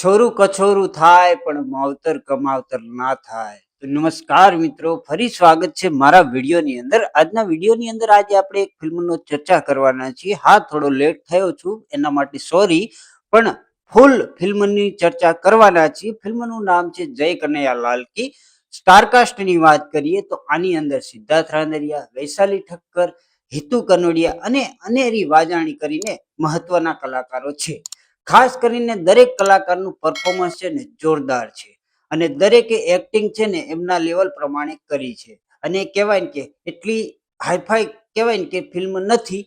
છોરું કછોરું થાય પણ માવતર કમાવતર ના થાય. તો નમસ્કાર મિત્રો, ફરી સ્વાગત છે મારા વિડીયોની અંદર. આજના વિડીયોની અંદર આજે આપણે એક ફિલ્મનો ચર્ચા કરવાના છીએ. હા, થોડો લેટ થયો છું એના માટે સોરી, પણ ફૂલ ફિલ્મની ચર્ચા કરવાના છીએ. ફિલ્મનું નામ છે જય કનૈયા લાલ કી. સ્ટારકાસ્ટની વાત કરીએ તો આની અંદર સિદ્ધાર્થ રાંદેરિયા, વૈશાલી ઠક્કર, હિતુ કનોડિયા અને અનેરી વાજાણી કરીને મહત્વના કલાકારો છે. ખાસ કરીને દરેક કલાકારનું પરફોર્મન્સ છે ને જોરદાર છે અને દરેકે એક્ટિંગ છે ને એમના લેવલ પ્રમાણે કરી છે. અને કહેવાય ને કે એટલી હાઈફાઈ કહેવાય ને કે ફિલ્મ નથી.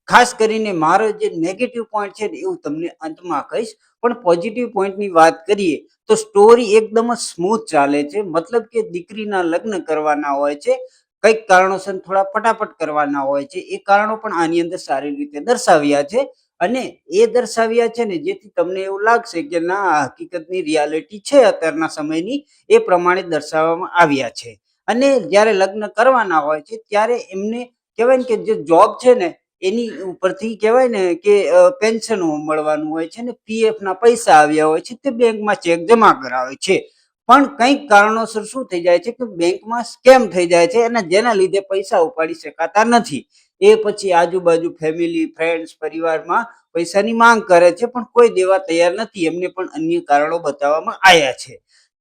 ખાસ કરીને મારો જે નેગેટિવ પોઈન્ટ છે ને એવું તમને અંતમાં કહીશ, પણ પોઝિટિવ પોઈન્ટની વાત કરીએ તો સ્ટોરી એકદમ જ સ્મૂથ ચાલે છે. મતલબ કે દીકરીના લગ્ન કરવાના હોય છે, કઈક કારણોસર થોડા ફટાફટ કરવાના હોય છે. એ કારણો પણ આની અંદર સારી રીતે દર્શાવ્યા છે અને એ દર્શાવ્યા છે ને જેથી તમને એવું લાગશે કે ના, હકીકતની રિયાલિટી છે અત્યારના સમયની, એ પ્રમાણે દર્શાવવામાં આવ્યા છે. અને જ્યારે લગ્ન કરવાના હોય છે ત્યારે એમને કહેવાય ને કે જે જોબ છે ને એની ઉપરથી કહેવાય ને કે પેન્શન મળવાનું હોય છે ને પીએફ ના પૈસા આવ્યા હોય છે, તે બેંકમાં ચેક જમા કરાવે છે. પણ કંઈક કારણોસર શું થઈ જાય છે કે બેંકમાં સ્કેમ થઈ જાય છે અને જેના લીધે પૈસા ઉપાડી શકાતા નથી. એ પછી આજુબાજુ ફેમિલી, ફ્રેન્ડ્સ, પરિવારમાં પૈસાની માંગ કરે છે પણ કોઈ દેવા તૈયાર નથી. એમને પણ અન્ય કારણો બતાવવામાં આવ્યા છે.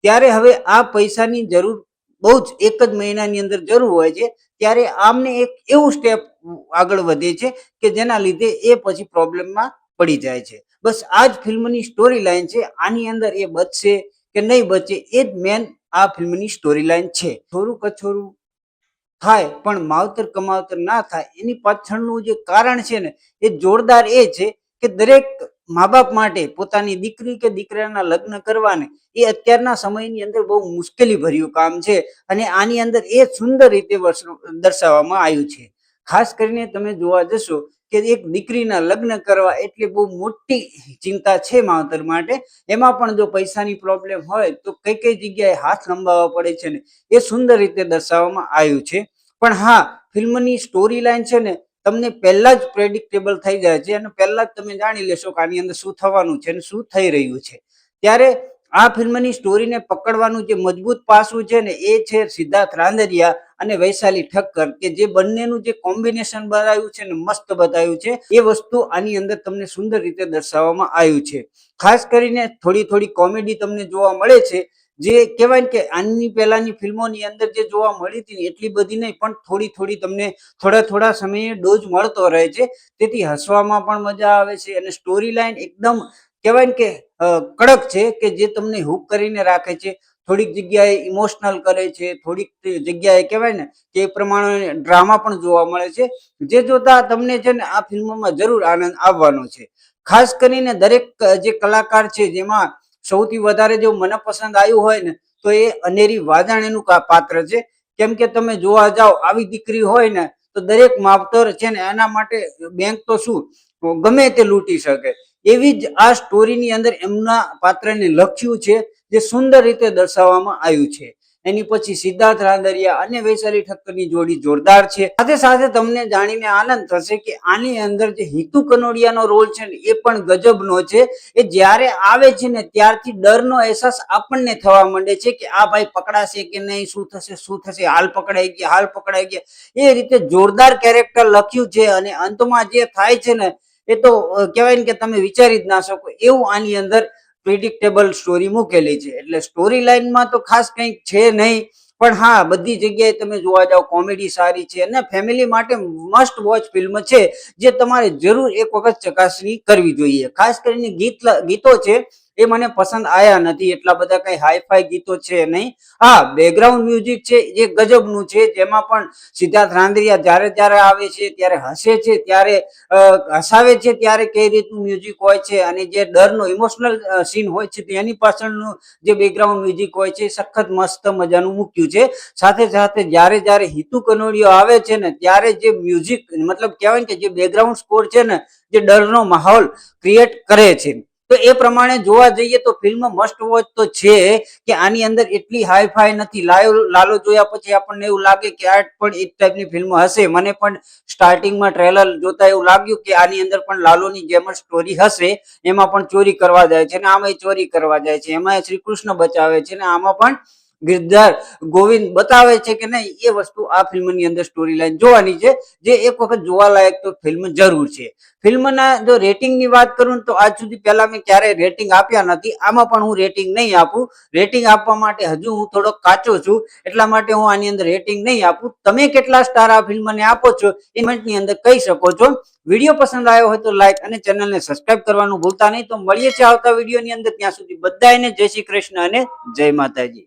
ત્યારે હવે આ પૈસાની જરૂર બહુ જ એક જ મહિનાની અંદર જરૂર હોય છે. ત્યારે આમને એક એવું સ્ટેપ આગળ વધે છે કે જેના લીધે એ પછી પ્રોબ્લેમમાં પડી જાય છે. બસ આ જ ફિલ્મની સ્ટોરી લાઈન છે. આની અંદર એ બચશે કે નહીં બચે એ જ મેન આ ફિલ્મની સ્ટોરી લાઈન છે. છોરું કછોરું થાય પણ માવતર કમાવતર ના થાય, એની પાછળનું જે કારણ છે ને એ જોરદાર એ છે કે દરેક મા બાપ માટે પોતાની દીકરી કે દીકરાના લગ્ન કરવાને એ અત્યારના સમયની અંદર બહુ મુશ્કેલી ભર્યું કામ છે અને આની અંદર એ સુંદર રીતે દર્શાવવામાં આવ્યું છે. ખાસ કરીને તમે જોવા જશો કે એક દીકરીના લગ્ન કરવા એટલે બહુ મોટી ચિંતા છે માવતર માટે. એમાં પણ જો પૈસાની પ્રોબ્લેમ હોય તો કઈ કઈ જગ્યાએ હાથ લંબાવવા પડે છે ને એ સુંદર રીતે દર્શાવવામાં આવ્યું છે. પણ હા, ફિલ્મની સ્ટોરી લાઈન છે ને તમને પહેલા જ પ્રેડિક્ટેબલ થઈ જાય છે અને પહેલા જ તમે જાણી લેશો કે આની અંદર શું થવાનું છે અને શું થઈ રહ્યું છે. ત્યારે આ ફિલ્મની સ્ટોરીને પકડવાનું જે મજબૂત પાસું છે ને એ છે સિદ્ધાર્થ રાંદેરિયા અને વૈશાલી ઠક્કર, કે જે બંનેનું જે કોમ્બિનેશન બનાવ્યું છે ને મસ્ત બતાવ્યું છે. એ વસ્તુ આની અંદર તમને સુંદર રીતે દર્શાવવામાં આવ્યું છે. ખાસ કરીને થોડી થોડી કોમેડી તમને જોવા મળે છે, જે કહેવાય કે આની પહેલાની ફિલ્મોની અંદર જે જોવા મળી હતી એટલી બધી નહીં, પણ થોડી થોડી તમને થોડા થોડા સમયે ડોઝ મળતો રહે છે. તેથી હસવામાં પણ મજા આવે છે અને સ્ટોરી લાઈન એકદમ કહેવાય કે કડક છે કે જે તમને હુક કરીને રાખે છે. થોડીક જગ્યાએ ઇમોશનલ કરે છે, થોડીક જગ્યાએ કહેવાય ને કે એ પ્રમાણે ડ્રામા પણ જોવા મળે છે, જે જોતા તમને છે ને આ ફિલ્મોમાં જરૂર આનંદ આવવાનો છે. ખાસ કરીને દરેક જે કલાકાર છે જેમાં સૌથી વધારે જો મને પસંદ આવ્યું હોય ને તો એ અનેરી વાજાણીનું પાત્ર છે. કેમ કે તમે જોવા જાઓ, આવી દીકરી હોય ને તો દરેક માવતર છે ને એના માટે બેંક તો શું ગમે તે લૂંટી શકે. એવી જ આ સ્ટોરીની અંદર એમના પાત્રને લખ્યું છે, જે સુંદર રીતે દર્શાવવામાં આવ્યું છે. એની પછી સિદ્ધાર્થ રાંદેરિયા અને વૈશાલી ઠક્કરની જોડી જોરદાર છે. સાથે સાથે તમને જાણીને આનંદ થશે કે આની અંદર જે હિતુ કનોડિયાનો રોલ છે ને એ પણ ગજબનો છે. એ જ્યારે આવે છે ને ત્યારથી ડરનો અહેસાસ આપણને થવા માંડે છે કે આ ભાઈ પકડાશે કે નહીં, શું થશે શું થશે, હાલ પકડાઈ ગયા, હાલ પકડાઈ ગયા. એ રીતે જોરદાર કેરેક્ટર લખ્યું છે અને અંતમાં જે થાય છે ને એ તો કહેવાય ને કે તમે વિચારી જ ના શકો એવું આની અંદર પ્રિડિક્ટેબલ સ્ટોરી મૂકેલી છે. એટલે સ્ટોરી લાઈનમાં તો ખાસ કંઈક છે નહીં, પણ હા, બધી જગ્યાએ તમે જોવા જાઓ કોમેડી સારી છે અને ફેમિલી માટે મસ્ટ વોચ ફિલ્મ છે, જે તમારે જરૂર એક વખત ચકાસણી કરવી જોઈએ. ખાસ કરીને ગીતો છે એ મને પસંદ આયા નથી. એટલા બધા કઈ હાઈફાઈ ગીતો છે નહીં. હા, બેકગ્રાઉન્ડ મ્યુઝિક છે એ ગજબનું છે, જેમાં પણ સિદ્ધાર્થ રાંદેરિયા જ્યારે જ્યારે આવે છે ત્યારે હસે છે, ત્યારે હસાવે છે, ત્યારે કઈ રીતનું મ્યુઝિક હોય છે અને જે ડરનો ઇમોશનલ સીન હોય છે એની પાછળનું જે બેકગ્રાઉન્ડ મ્યુઝિક હોય છે સખત મસ્ત મજાનું મૂક્યું છે. સાથે સાથે જ્યારે જ્યારે હિતુ કનોડિયો આવે છે ને ત્યારે જે મ્યુઝિક મતલબ કહેવાય કે જે બેકગ્રાઉન્ડ સ્કોર છે ને જે ડરનો માહોલ ક્રિએટ કરે છે. તો એ પ્રમાણે જોવા જઈએ તો ફિલ્મ મસ્ટ વોચ તો છે કે આની અંદર એટલી હાઈ ફાઈ નથી. લાલો જોયા પછી આપણને એવું લાગે કે આ પણ એક ટાઈપની ફિલ્મ હશે. મને પણ સ્ટાર્ટિંગમાં ટ્રેલર જોતા એવું લાગ્યું કે આની અંદર પણ લાલોની જેમ જ સ્ટોરી હશે. એમાં પણ ચોરી કરવા જાય છે ને આમાં ચોરી કરવા જાય છે, એમાં શ્રી કૃષ્ણ બચાવે છે ને આમાં પણ ગિરધર ગોવિંદ બતાવે છે કે નહીં. એ વસ્તુ આ ફિલ્મની અંદર સ્ટોરી લાઈન જોવાની છે, જે એક વખત જોવાલાયક તો ફિલ્મ જરૂર છે. ફિલ્મના જો રેટિંગની વાત કરું તો આજ સુધી પહેલા મેં ક્યારેય રેટિંગ આપ્યા નથી. આમાં પણ હું રેટિંગ નહીં આપું. રેટિંગ આપવા માટે હજુ હું થોડો કાચો છું, એટલા માટે હું આની અંદર રેટિંગ નહીં આપું. તમે કેટલા સ્ટાર આ ફિલ્મને આપો છો એ કમેન્ટની અંદર કહી શકો છો. વિડીયો પસંદ આવ્યો હોય તો લાઈક અને ચેનલને સબસ્ક્રાઇબ કરવાનું ભૂલતા નહીં. તો મળીએ છીએ આવતા વિડીયોની અંદર. ત્યાં સુધી બધાને જય શ્રી કૃષ્ણ અને જય માતાજી.